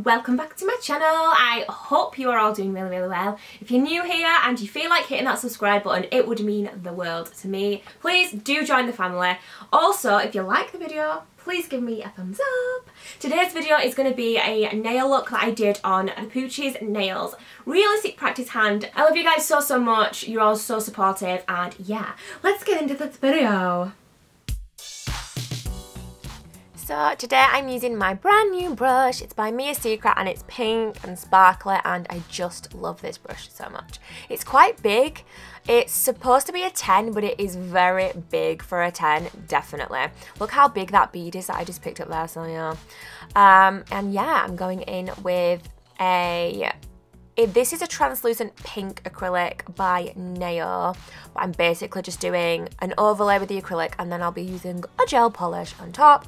welcome back to my channel. I hope you are all doing really well. If you're new here and you feel like hitting that subscribe button, it would mean the world to me. Please do join the family. Also, if you like the video, please give me a thumbs up. Today's video is going to be a nail look that I did on the POOCHIEZ nails. Realistic practice hand. I love you guys so much. You're all so supportive, and yeah, let's get into this video. So today I'm using my brand new brush. It's by Mia Secret and it's pink and sparkly, and I just love this brush so much. It's quite big. It's supposed to be a 10, but it is very big for a 10, definitely. Look how big that bead is that I just picked up there, so yeah. And yeah, I'm going in with this is a translucent pink acrylic by Nayo. I'm basically just doing an overlay with the acrylic, and then I'll be using a gel polish on top.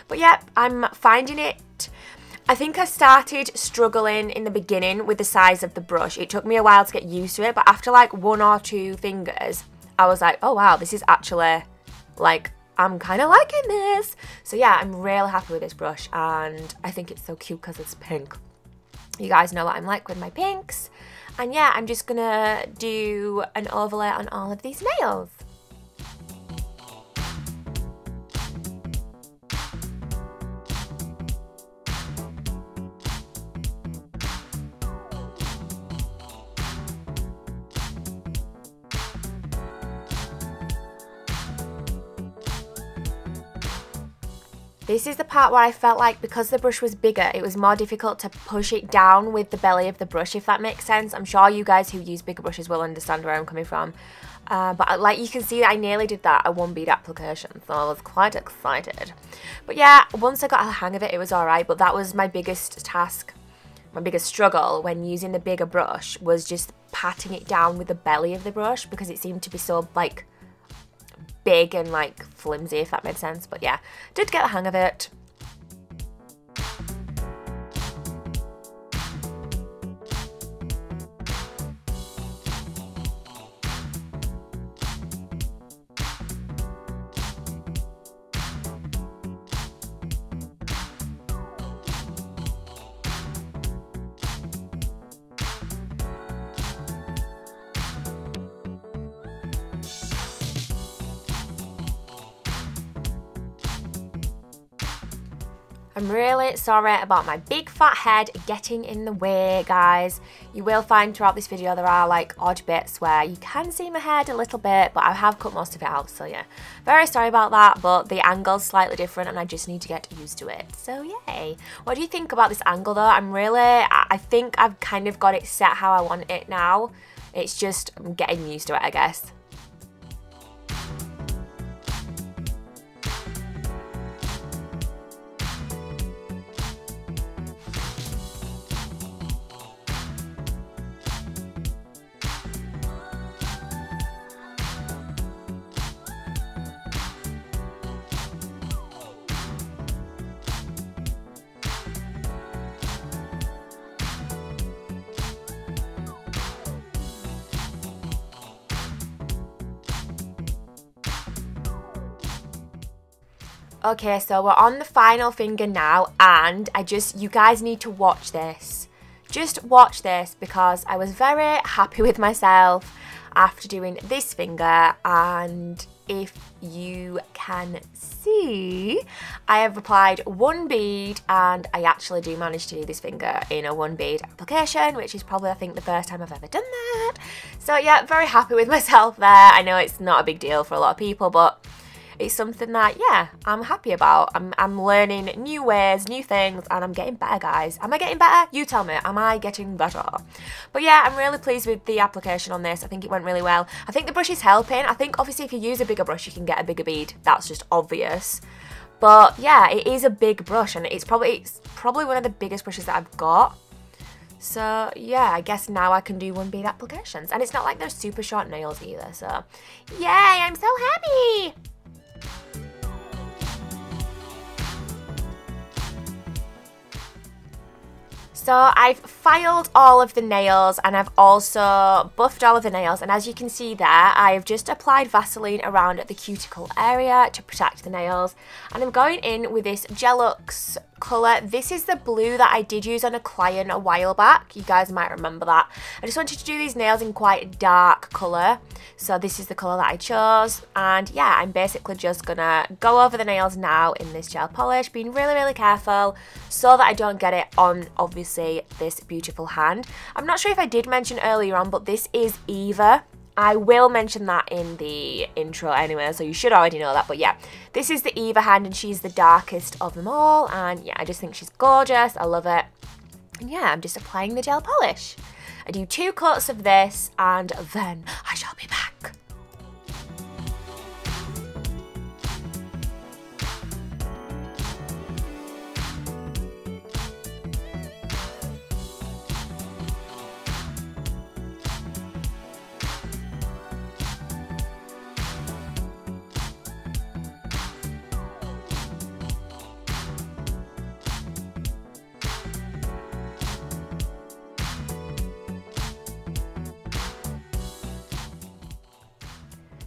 But yeah, I'm finding it. I think I started struggling in the beginning with the size of the brush. It took me a while to get used to it, but after like 1 or 2 fingers, I was like, oh wow, this is actually like, I'm kind of liking this. So yeah, I'm really happy with this brush, and I think it's so cute because it's pink. You guys know what I'm like with my pinks. And yeah, I'm just gonna do an overlay on all of these nails. This is the part where I felt like because the brush was bigger, it was more difficult to push it down with the belly of the brush, if that makes sense. I'm sure you guys who use bigger brushes will understand where I'm coming from. But like you can see, I nearly did that a 1 bead application, so I was quite excited. But yeah, once I got the hang of it, it was alright, but that was my biggest task, my biggest struggle when using the bigger brush, was just patting it down with the belly of the brush, because it seemed to be so like big and like flimsy, if that made sense. But yeah, did get the hang of it. I'm really sorry about my big fat head getting in the way, guys. You will find throughout this video there are like odd bits where you can see my head a little bit, but I have cut most of it out, so yeah. Very sorry about that, but the angle's slightly different and I just need to get used to it, so yay. What do you think about this angle though? I think I've kind of got it set how I want it now. It's just, I'm getting used to it, I guess. Okay, so we're on the final finger now, and you guys need to watch this. Just watch this, because I was very happy with myself after doing this finger, and if you can see, I have applied 1 bead, and I actually do manage to do this finger in a 1 bead application, which is probably, I think, the first time I've ever done that. So yeah, very happy with myself there. I know it's not a big deal for a lot of people, but it's something that, yeah, I'm happy about. I'm learning new ways, new things, and I'm getting better, guys. Am I getting better? You tell me. Am I getting better? But yeah, I'm really pleased with the application on this. I think it went really well. I think the brush is helping. I think obviously if you use a bigger brush, you can get a bigger bead. That's just obvious. But yeah, it is a big brush, and it's probably one of the biggest brushes that I've got. So yeah, I guess now I can do 1 bead applications. And it's not like they're super short nails either, so yay, I'm so happy! So I've filed all of the nails and I've also buffed all of the nails, and as you can see there, I've just applied Vaseline around the cuticle area to protect the nails, and I'm going in with this Gelux colour. This is the blue that I did use on a client a while back. You guys might remember that. I just wanted to do these nails in quite a dark colour. So this is the colour that I chose. And yeah, I'm basically just gonna go over the nails now in this gel polish, being really, really careful so that I don't get it on, obviously, this beautiful hand. I'm not sure if I did mention earlier on, but this is EVA. I will mention that in the intro anyway, so you should already know that. But yeah, this is the EVA hand, and she's the darkest of them all. And yeah, I just think she's gorgeous. I love it. And yeah, I'm just applying the gel polish. I do 2 coats of this, and then I shall be back.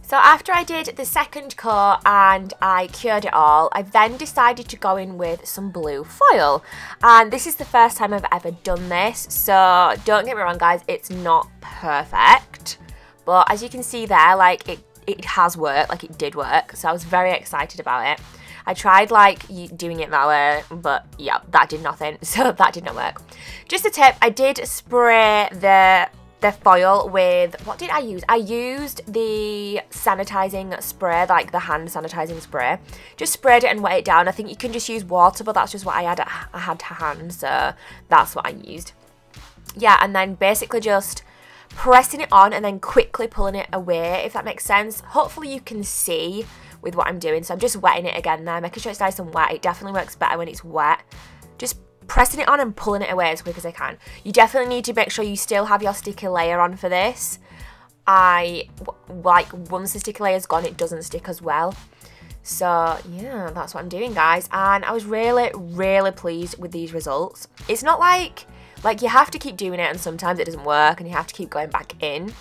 So after I did the second coat and I cured it all, I then decided to go in with some blue foil. And this is the first time I've ever done this, so don't get me wrong guys, it's not perfect. But as you can see there, like it has worked, like it did work, so I was very excited about it. I tried like doing it that way, but yeah, that did nothing, so that did not work. Just a tip, I did spray the foil with, what did I use? I used the sanitizing spray, like the hand sanitizing spray. Just sprayed it and wet it down. I think you can just use water, but that's just what I had to hand, so that's what I used. Yeah, and then basically just pressing it on and then quickly pulling it away, if that makes sense. Hopefully you can see with what I'm doing. So I'm just wetting it again there, making sure it's nice and wet. It definitely works better when it's wet. Just pressing it on and pulling it away as quick as I can. You definitely need to make sure you still have your sticky layer on for this. Like once the sticky layer is gone, it doesn't stick as well. So yeah, that's what I'm doing guys, and I was really, really pleased with these results. It's not like you have to keep doing it and sometimes it doesn't work and you have to keep going back in,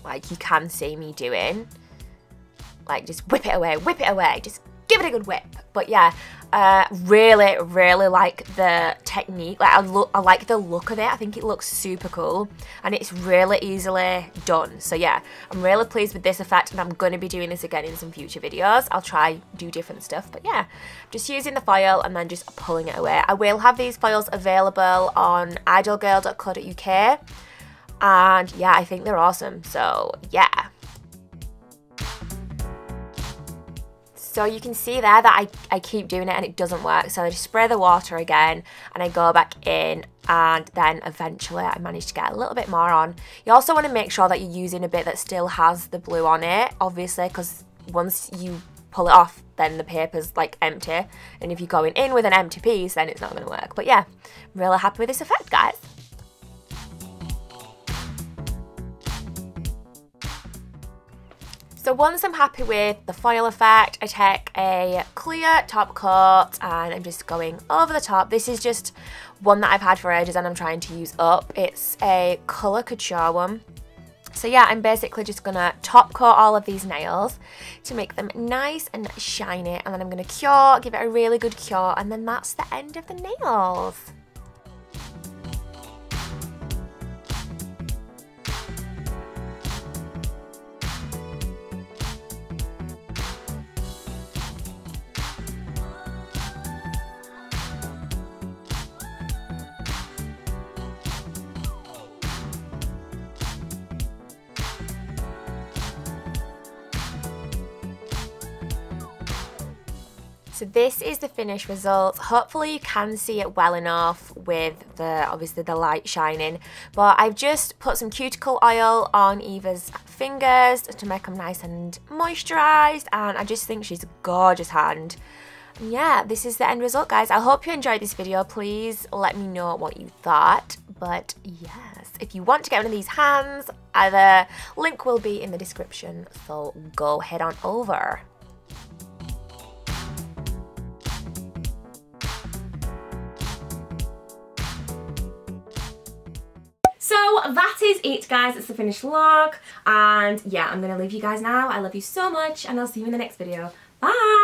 like you can see me doing. Like just whip it away, just give it a good whip. But yeah, really, really like the technique. Like I like the look of it. I think it looks super cool and it's really easily done. So yeah, I'm really pleased with this effect and I'm going to be doing this again in some future videos. I'll try do different stuff, but yeah, just using the foil and then just pulling it away. I will have these foils available on IdleGirl.co.uk, and yeah, I think they're awesome. So yeah. So you can see there that I keep doing it and it doesn't work. So I just spray the water again and I go back in, and then eventually I managed to get a little bit more on. You also want to make sure that you're using a bit that still has the blue on it, obviously, because once you pull it off, then the paper's like empty. And if you're going in with an empty piece, then it's not going to work. But yeah, I'm really happy with this effect, guys. So once I'm happy with the foil effect, I take a clear top coat and I'm just going over the top. This is just one that I've had for ages and I'm trying to use up. It's a Colour Couture one. So yeah, I'm basically just going to top coat all of these nails to make them nice and shiny. And then I'm going to cure, give it a really good cure, and then that's the end of the nails. So this is the finished result. Hopefully you can see it well enough with obviously the light shining, but I've just put some cuticle oil on Eva's fingers to make them nice and moisturized, and I just think she's a gorgeous hand. And yeah, this is the end result, guys. I hope you enjoyed this video. Please let me know what you thought. But yes, if you want to get one of these hands, the link will be in the description, so go head on over. So that is it, guys. It's the finished look, and yeah, I'm gonna leave you guys now. I love you so much, and I'll see you in the next video. Bye.